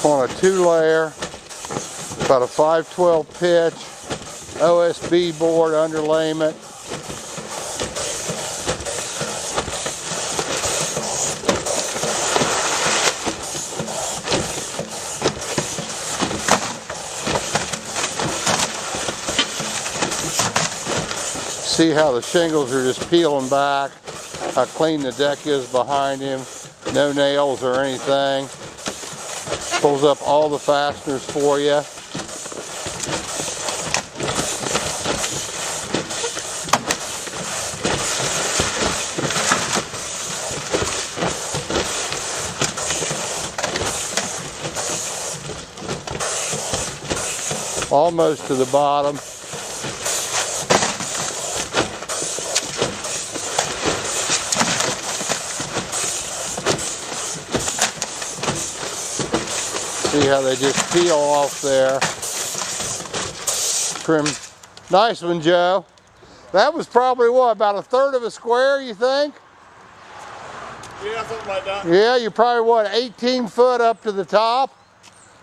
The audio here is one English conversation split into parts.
on a 2-layer, about a 5/12 pitch, OSB board underlayment. See how the shingles are just peeling back, how clean the deck is behind him, no nails or anything. Pulls up all the fasteners for you. Almost to the bottom. See how they just peel off there. Trim. Nice one, Joe. That was probably what, about 1/3 of a square, you think? Yeah, something like that. Yeah, you're probably what, 18 foot up to the top?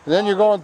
And then you're going